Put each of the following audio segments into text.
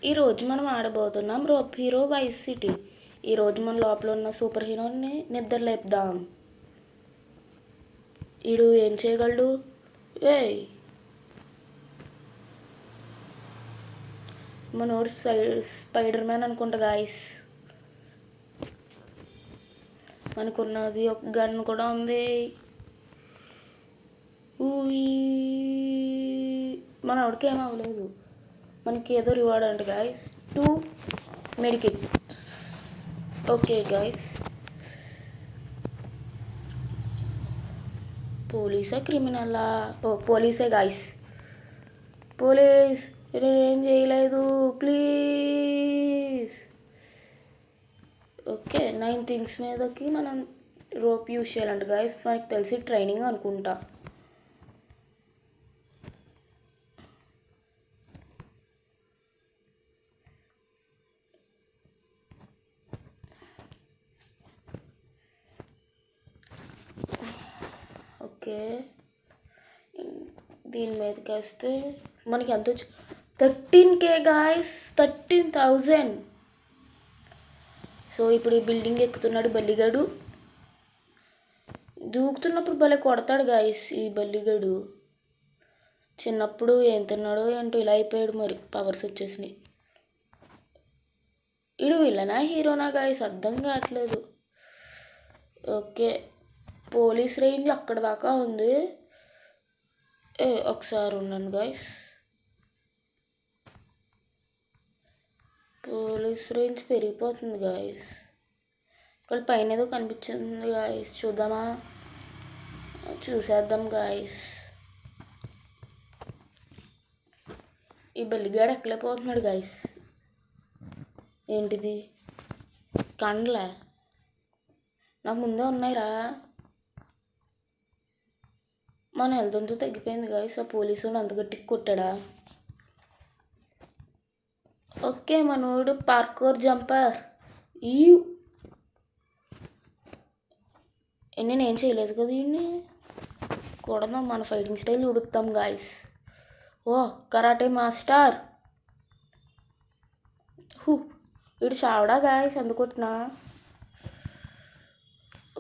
ఈరోజు మనం ఆడబోతున్నాం rope hero vice city. ఈరోజు మన లోపల ఉన్న సూపర్ హీరోని నిద్ర లేపుదాం. ఈడు ఏం చేయగలడు? ఏయ్, మనోడు స్పైడర్ మ్యాన్ అనుకుంటా గాయస్. మనకున్నది ఒక గన్ కూడా ఉంది. మనోడికి ఏం అవ్వలేదు. మనకి ఏదో రివార్డ్ అంట గాయస్, 2 మెడికిట్స్. ఓకే గాయస్, పోలీసా క్రిమినలా? ఓ పోలీసే గాయస్. పోలీస్, నేనేం చేయలేదు, ప్లీజ్. ఓకే, 9 థింగ్స్ మీదకి మనం రోప్ యూజ్ చేయాలంట గాయస్. మనకు తెలిసి ట్రైనింగ్ అనుకుంటా. ఓకే, దీని మీదకి వేస్తే మనకి ఎంత 13K గాయస్, 13,000. సో ఇప్పుడు ఈ బిల్డింగ్ ఎక్కుతున్నాడు బల్లిగాడు. దూకుతున్నప్పుడు భలే కొడతాడు గాయస్ ఈ బల్లిగాడు. చిన్నప్పుడు ఏం తిన్నాడో ఏంటో ఇలా అయిపోయాడు, మరి పవర్స్ వచ్చేసినాయి. ఇడు విలనా హీరోనా గాయస్ అర్థం కావట్లేదు. ఓకే, పోలీస్ రేంజ్ అక్కడ దాకా ఉంది. ఒకసారి ఉన్నాను గాయస్. పోలీస్ రేంజ్ పెరిగిపోతుంది గాయస్. ఇక్కడ పైన ఏదో కనిపించింది గాయస్, చూద్దామా? చూసేద్దాం గాయస్. ఈ బల్లిగాడు ఎక్కలేకపోతున్నాడు గాయస్. ఏంటిది? కండ్లే నాకు ముందే ఉన్నాయిరా. మన హెల్త్ అంతా తగ్గిపోయింది గాయస్. ఆ పోలీసు వాడు అంత గట్టికి కొట్టాడా? ఓకే, మనోడు పార్కోర్ జంపర్. నేను చేయలేదు కదా వీడిని. కూడా మన ఫైటింగ్ స్టైల్ ఉడుతాం గాయస్. ఓ కరాటే మాస్టర్. వీడు చావడా గాయస్ అందుకొట్టినా.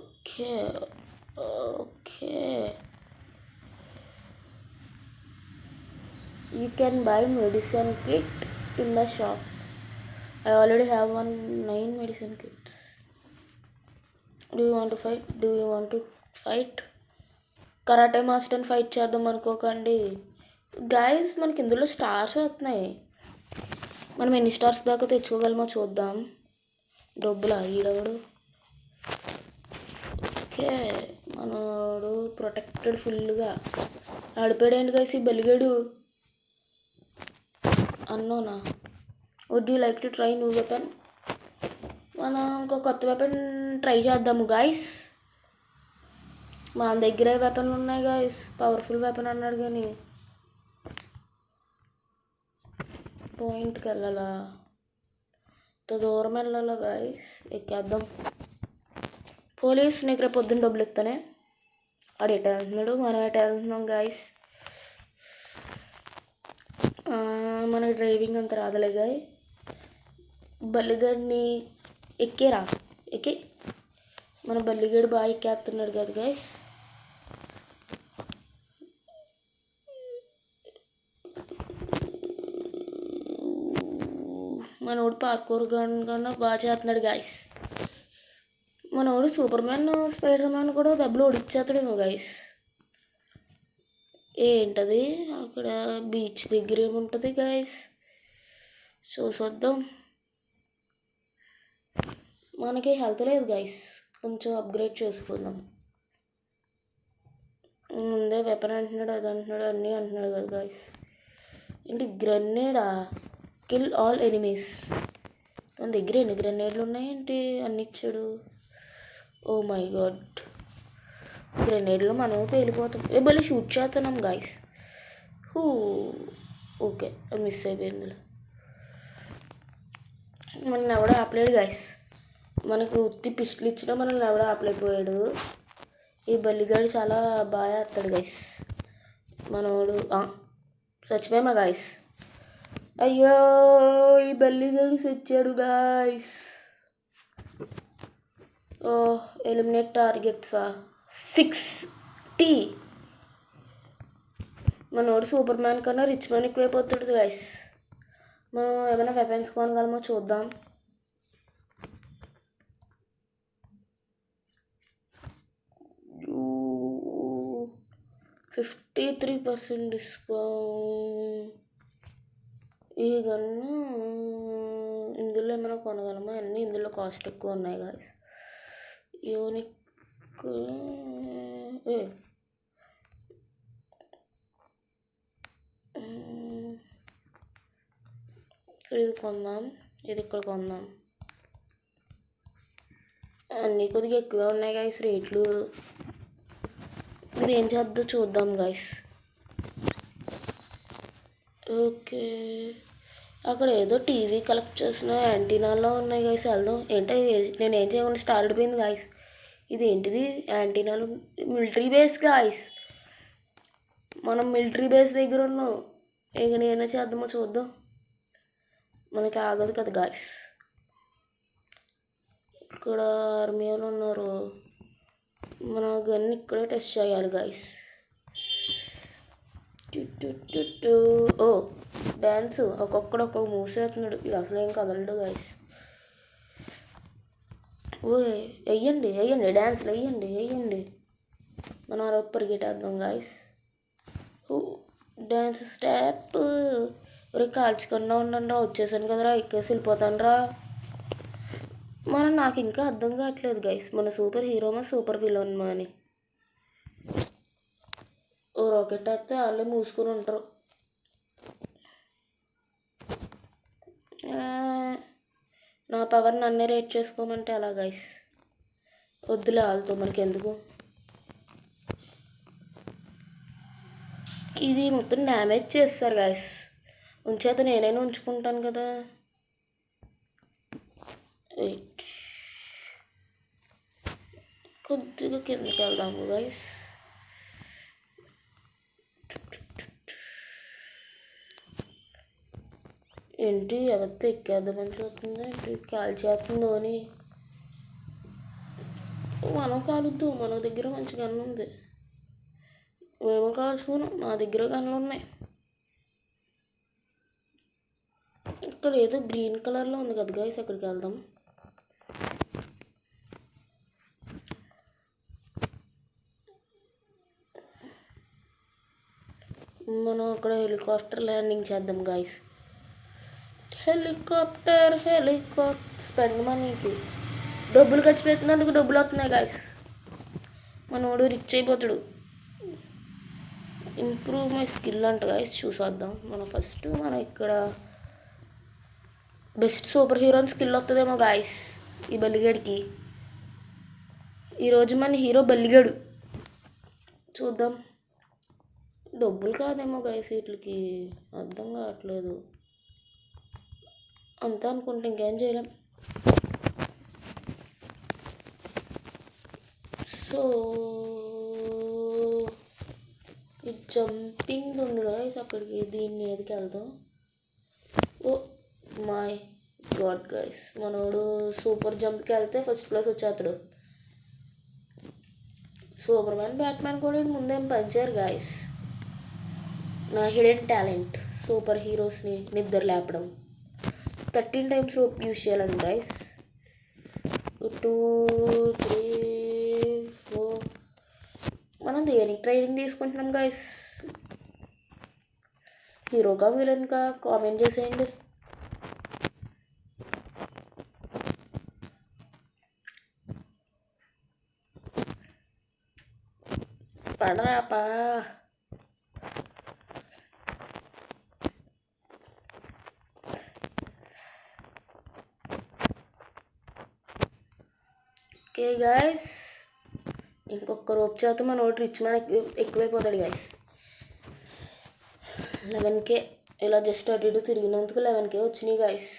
Okay okay, you can buy medicine kit in the shop. I already have 9 medicine kits. Do you want to fight? Karate మాస్టర్ని ఫైట్ చేద్దాం అనుకోకండి గాయస్. మనకి ఇందులో స్టార్స్ వస్తున్నాయి. మనం ఎన్ని స్టార్స్ దాకా తెచ్చుకోగలమో చూద్దాం. డబ్బులా ఈడవడు. ఓకే, మనోడు ప్రొటెక్టెడ్ ఫుల్గా ఆడిపోయాడు గాయస్ ఈ బలిగాడు. అన్నోనా? Would you like to try new weapon? మనం ఇంకో కొత్త వెపన్ ట్రై చేద్దాము గాయస్. మన దగ్గర వెపన్లు ఉన్నాయి గాయస్. పవర్ఫుల్ వెపన్ అన్నాడు కానీ పాయింట్కి వెళ్ళాలా? ఇంత దూరం వెళ్ళాలా గాయస్? ఎక్కేద్దాం. పోలీస్, నీకు రేపు పొద్దున్న డబ్బులు ఇస్తానే. ఆడు ఎటు వెళ్తున్నాడు, మనం ఎటు వెళ్తున్నాం గాయస్. మనకి డ్రైవింగ్ అంత రాదలే గాయ. బల్లిగడ్ని ఎక్కేరా, ఎక్కి. మన బల్లిగడు బాగా ఎక్కేస్తున్నాడు కదా గాయస్. మనోడు పార్కూర్ గన్ కన్నా బాగా చేస్తున్నాడు గాయస్. మనోడు సూపర్ మ్యాన్ స్పైడర్ మ్యాన్ కూడా దెబ్బలు ఓడిచ్చేస్తాడేమో గాయస్. ఏంటది అక్కడ బీచ్ దగ్గర ఏముంటుంది గాయస్? చూసొద్దాం. మనకి హెల్త్ లేదు గాయస్, కొంచెం అప్గ్రేడ్ చేసుకుందాం. ముందే వెపన్ అంటున్నాడు, అది అంటున్నాడు, అన్నీ అంటున్నాడు కదా గాయస్. ఏంటి గ్రెనేడా? Kill all enemies. మన దగ్గర ఎన్ని గ్రెనేడ్లు ఉన్నాయేంటి? అన్ని ఇచ్చాడు. ఓ మై గాడ్, గ్రెనేడ్లో మనం పేలిపోతాం. భలే షూట్ చేస్తున్నాం గాయస్. ఓకే, మిస్ అయిపోయింది. మనల్ని ఎవడో ఆపలేడు గాయస్. మనకు ఉత్తి పిస్టల్ ఇచ్చినా మనల్ని ఎవడో ఆపలేకపోయాడు. ఈ బల్లిగాడు చాలా బాగా వేస్తాడు గాయస్. మనోడు చచ్చిపోయామా గాయస్? అయ్యో, ఈ బల్లిగాడు వచ్చాడు గాయస్. ఓ ఎలిమినేట్ టార్గెట్సా 60. మనోడు సూపర్ మ్యాన్ కన్నా రిచ్ మ్యాన్ ఎక్కువైపోతాడు గాయస్. మనం ఏమైనా వెపన్స్ కొనగలమో చూద్దాం. Ooh, 53% discount. ఈ గన్ను ఇందులో ఏమైనా కొనగలమా? అన్నీ ఇందులో కాస్ట్ ఎక్కువ ఉన్నాయి గాయస్. యూనిక్ ఇది కొందాం, ఇది ఇక్కడ కొందాం. అన్నీ కొద్దిగా ఎక్కువే ఉన్నాయి గాయస్ రేట్లు. ఇది ఏం చేద్దో చూద్దాం గాయస్. ఓకే, అక్కడ ఏదో టీవీ కలెక్ట్ చేసిన యాంటీనాలో ఉన్నాయి గాయస్. వెళ్దాం. ఏంటో నేను ఏం చేయకుండా స్టార్ అయిపోయింది గాయస్. ఇది ఏంటిది? యాంటీనాలు. Military base guys. మనం మిలిటరీ బేస్ దగ్గర ఉన్నాం. ఇక నేనే చేద్దామో చూద్దాం. మనకి ఆగదు కదా గాయస్. ఇక్కడ ఆర్మీ వాళ్ళు ఉన్నారు. మన గన్ ఇక్కడే టెస్ట్ చేయాలి గాయస్. ఓ డ్యాన్స్ ఒక్కొక్కడు ఒక్కొక్క మూవ్స్ వేస్తున్నాడు. ఇది అసలు ఏం కదలడు గాయస్. ఓ వెయ్యండి డ్యాన్స్లు వెయ్యండి. మనం అలా పరిగెట్టేద్దాం గాయస్. Dance step. ఒరే కాల్చకుండా ఉండండి రా. వచ్చేసాను కదరా, ఎక్కేసి వెళ్ళిపోతాను రా. నాకు ఇంకా అర్థం కావట్లేదు గైస్, మన సూపర్ హీరోమా సూపర్ విలన్ మా అని. ఓ రాకెట్ వేస్తే వాళ్ళే మూసుకొని ఉంటారు. నా పవర్ నన్నే రేట్ చేసుకోమంటే అలా గైస్. వద్దులే వాళ్ళతో మనకి ఎందుకు. ఇది మొత్తం డ్యామేజ్ చేస్తారు గాయస్. ఉంచేత నేనైనా ఉంచుకుంటాను కదా. కొద్దిగా కిందకి వెళ్దాము గాయస్. ఏంటి ఎవరితో ఎక్కేద్దామని చూస్తుంది ఏంటి? కాల్ చేస్తుందో అని. మనం కాలుద్దు, మన దగ్గర మంచి గన్ను ఉంది. మేము కాల్చుకున్నాం, మా దగ్గర గన్నులు ఉన్నాయి. ఇక్కడ ఏదో గ్రీన్ కలర్లో ఉంది కదా గైస్, అక్కడికి వెళ్దాం. మనం అక్కడ హెలికాప్టర్ ల్యాండింగ్ చేద్దాం గైస్. హెలికాప్టర్ స్పెండ్ మనీకి డబ్బులు ఖర్చు పెట్టినందుకు డబ్బులు వస్తున్నాయి గాయస్. మనోడు రిచ్ అయిపోతాడు. ఇంప్రూవ్ మై స్కిల్ అంట గాయస్, చూసొద్దాం. మనం ఇక్కడ బెస్ట్ సూపర్ హీరోని స్కిల్ వస్తుందేమో గాయస్ ఈ బల్లిగాడికి. ఈరోజు మన హీరో బల్లిగాడు. చూద్దాం. డబ్బులు కాదేమో గాయస్ వీటికి, అర్థం కావట్లేదు. అంతా అనుకుంటే ఇంకేం చేయలేం. సో ఈ జంపింగ్ ఉంది గాయస్, అక్కడికి దీని మీదకి వెళ్దాం. ఓ మై గాడ్ గాయస్, మనోడు సూపర్ జంప్కి వెళ్తే ఫస్ట్ ప్లేస్ వచ్చేస్తాడు. సూపర్ మ్యాన్ బ్యాట్మ్యాన్ కూడా ముందేం పనిచేయరు గాయస్. నా హిడెన్ టాలెంట్ సూపర్ హీరోస్ని నిద్ర లేపడం. 13 times రోప్ యూజ్ చేయాలండి గైస్. 2, 3, 4. మనం దేనికి ట్రైనింగ్ తీసుకుంటున్నాం గైస్? హీరోగా విలన్గా కామెంట్ చేసేయండి. పడరాపా. ఓకే గాయస్, ఇంకొక రోప్ చేత మన ఒకటి రిచ్ మ్యాన్ ఎక్కువైపోతాడు గాయస్. 11K ఇలా జస్ట్ అటు ఇటు తిరిగినందుకు 11K వచ్చినాయి గాయస్.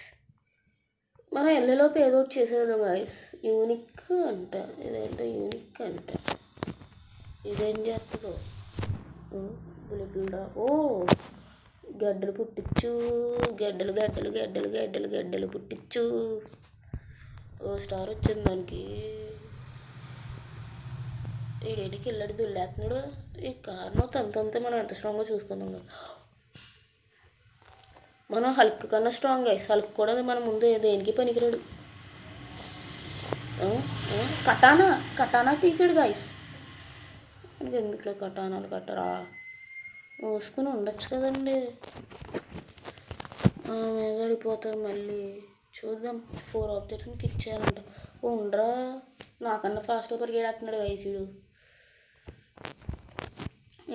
మనం ఎల్లలోపు ఏదో ఒకటి చేసేద్దాం గాయస్. యూనిక్ అంట, ఇదేంటో యూనిక్ అంట. ఇదేం చేస్తుందో బుల్లెట్. ఓ గడ్డలు పుట్టించు, గడ్డలు గడ్డలు గడ్డలు గడ్డలు గడ్డలు పుట్టించు. ఓ స్టార్ వచ్చింది దానికి. ఈడేటికి వెళ్ళాడు దుల్లేస్తున్నాడు. ఈ కారణం తనతంతే మనం ఎంత స్ట్రాంగ్గా చూసుకుందాం కదా. మనం హల్క్ కన్నా స్ట్రాంగ్ గైస్. హల్క్ కూడా మన ముందు దేనికి పనికిరాడు. కటానా కటానా తీసాడు గైస్. మనకి ఎందుకులో కటానాలు కట్టరా, మోసుకుని ఉండొచ్చు కదండి. మీద అడిపోతాం మళ్ళీ. చూద్దాం. 4 ఆబ్జెక్ట్స్ని కిక్ చేయాలంట. ఉండరా, నాకన్నా ఫాస్ట్గా పరిగెడేస్తున్నాడు గైసీడు.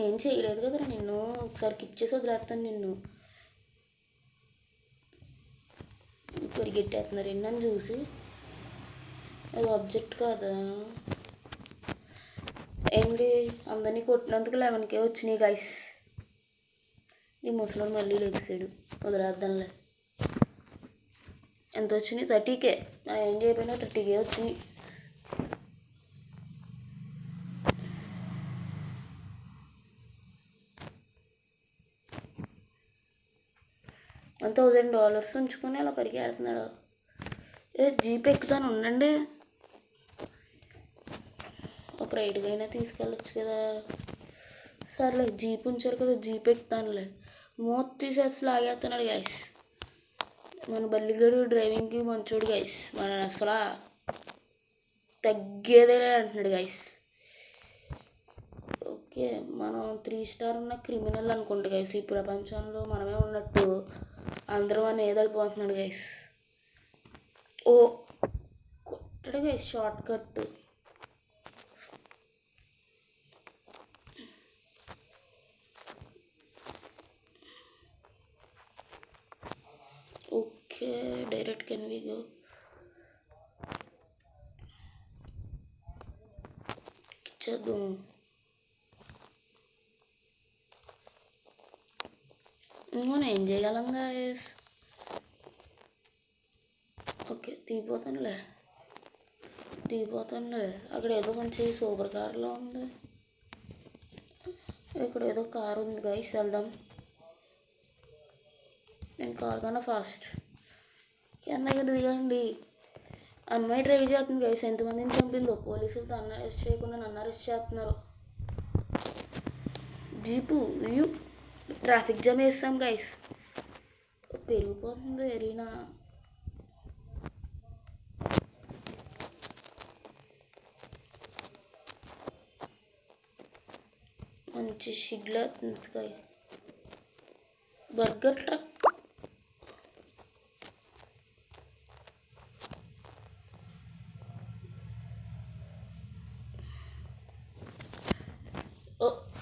ఏం చేయలేదు కదరా నిన్ను. ఒకసారి కిక్ చేసి వదిలేస్తాను నిన్ను. పరిగెట్టేస్తున్నారు నన్ను చూసి. అది ఆబ్జెక్ట్ కాదా ఏంటి? అందరినీ కొట్టినందుకు 11K వచ్చినాయి గైస్. ఈ ముసలోడు మళ్ళీ లెగిసాడు. వదిలేద్దాంలే. ఎంత వచ్చినాయి? 30K. మనం ఏం చేయకపోయినా 30K వచ్చినాయి. $1,000 ఉంచుకొని అలా పరిగెడుతున్నాడు. జీప్ ఎక్కుతాను ఉండండి. ఒక రైడ్గా అయినా తీసుకెళ్ళచ్చు కదా. సర్లే జీప్ ఉంచారు కదా, జీప్ ఎక్కుతానులే. మూత తీసేసి లాగేస్తున్నాడు గైస్. మన బల్లిగడు డ్రైవింగ్కి మంచోడు గైస్. మన అసలు తగ్గేదే అంటున్నాడు గైస్. ఓకే, మనం 3 స్టార్ ఉన్న క్రిమినల్ అనుకుంటా గైస్. ఈ ప్రపంచంలో మనమే ఉన్నట్టు అందరూ మన ఏదడిపోతున్నాడు గైస్. ఓ కొట్టడు guys, short cut. Okay, direct can we go. ఇచ్చేద్దాం. మనం ఏం చేయగలం గైస్. ఓకే, దిగిపోతానులే. అక్కడ ఏదో మంచి సూపర్ కార్లో ఉంది. ఇక్కడ ఏదో కార్ ఉంది గైస్, వెళ్దాం. నేను కార్ కన్నా ఫాస్ట్. అన్నయ్య దిగండి. అమ్మాయి డ్రైవ్ చేస్తుంది గైస్. ఎంతమందిని చంపిందో. పోలీసులు తను అరెస్ట్ చేయకుండా నన్ను అరెస్ట్ చేస్తున్నారు. జీపు ట్రాఫిక్ జామ్ వేస్తాం గైస్. పెరిగిపోతుంది ఎరీనా. మంచి షిగ్లా స్కై. Burger truck.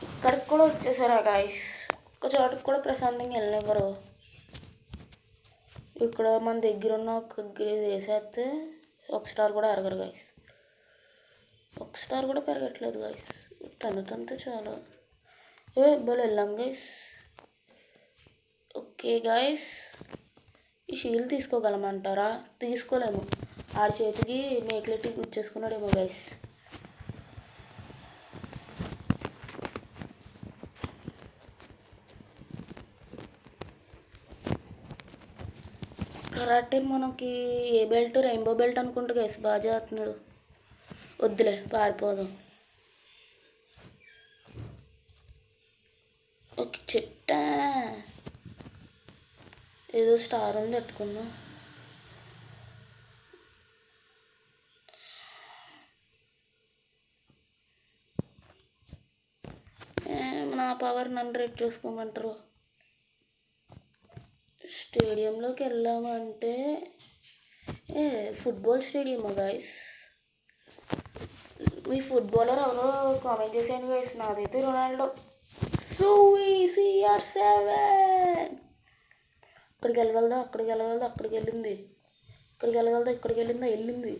ఇక్కడికి కూడా వచ్చేసారా గాయస్. ఒక చోటుకు కూడా ప్రశాంతంగా వెళ్ళినవ్వరు. ఇక్కడ మన దగ్గర ఉన్న ఒక వేసేస్తే 1 స్టార్ కూడా అరగరు గాయస్. 1 స్టార్ కూడా పెరగట్లేదు గాయస్. తనతంతే చాలా. బలు వెళ్ళాం గైస్. ఓకే గాయస్, ఈ షీల్డ్ తీసుకోగలమంటారా? తీసుకోలేము. ఆడి చేతికి మేకలెట్టి గుచ్చేసుకున్నాడేమో గైస్. కరాటే మనకి ఏ బెల్ట్? రెయిన్బో బెల్ట్ అనుకుంటా గైస్. బాగా చేస్తున్నాడు. వద్దులే, పారిపోదాం. ఒక చెట్ట ఏదో స్టార్ ఉంది, పెట్టుకుందాం. నా పవర్ నన్ను రేట్ చేసుకోమంటారు. స్టేడియంలోకి వెళ్ళామంటే ఫుట్బాల్ స్టేడియమా గాయస్? మీ ఫుట్బాలర్ ఎవరో కామెంట్ చేశాను గాయస్. నాదైతే రొనాల్డో. CR7 ఇక్కడికి వెళ్ళగలదా? అక్కడికి వెళ్ళింది. ఇక్కడికి వెళ్ళింది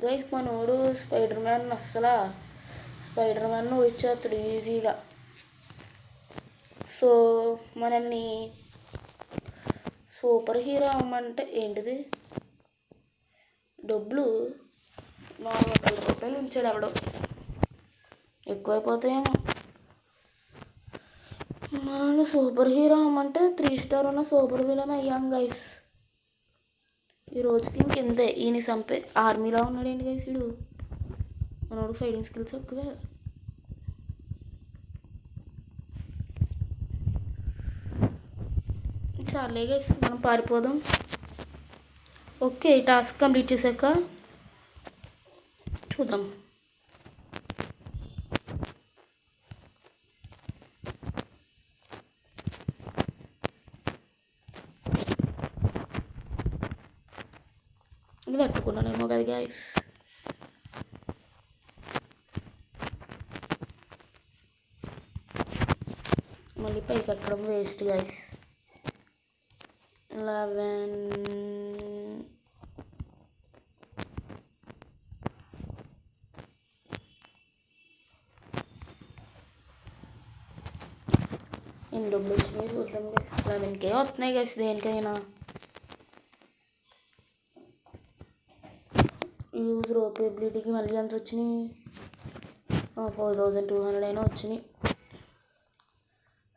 గైస్. మనోడు స్పైడర్ మ్యాన్ వచ్చేస్తాడు ఈజీగా. సో మనల్ని సూపర్ హీరో అవ్వమంటే ఏంటిది? డబ్బులు 400 రూపాయలు ఉంచాడు ఎవడో. ఎక్కువైపోతాయేమో. మనల్ని సూపర్ హీరో అమ్మంటే 3 స్టార్ ఉన్న సూపర్ విలన్ అయ్యాం గైస్. ఈ రోజుకి ఇంకెంతే. ఈయన చంపే ఆర్మీలో ఉన్నాడు ఏంటి గైస్ వీడు. మనోడు ఫైటింగ్ స్కిల్స్ ఎక్కువే. చాలే గైస్, మనం పారిపోదాం. ఓకే, టాస్క్ కంప్లీట్ చేశాక చూద్దాం. ఇది తట్టుకున్నానేమో కదా గైస్. మళ్ళీ పైకి ఎక్కడం వేస్ట్ గైస్. 11 ఎన్ని డబ్బులు వచ్చినాయి చూద్దాం గైస్. 11K వస్తున్నాయి గైస్ దేనికైనా. యూజ్ రోప్ ఎబిలిటీకి మళ్ళీ ఎంత వచ్చినాయి? 4200 అయినా వచ్చినాయి.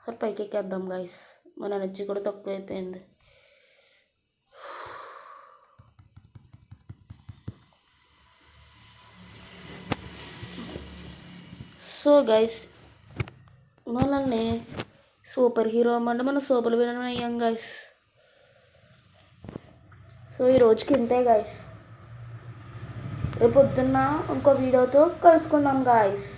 సరే పైకి ఎక్కేద్దాం గైస్. మన ఎనర్జీ కూడా తక్కువ అయిపోయింది. సో గైస్, మనల్ని సూపర్ హీరో అమ్మంటే మనం సూపర్ విలన్ అయ్యాం గైస్. సో ఈ రోజుకి ఇంతే గైస్. రేపు పొద్దున్న ఇంకో వీడియోతో కలుసుకుందాం గాయస్.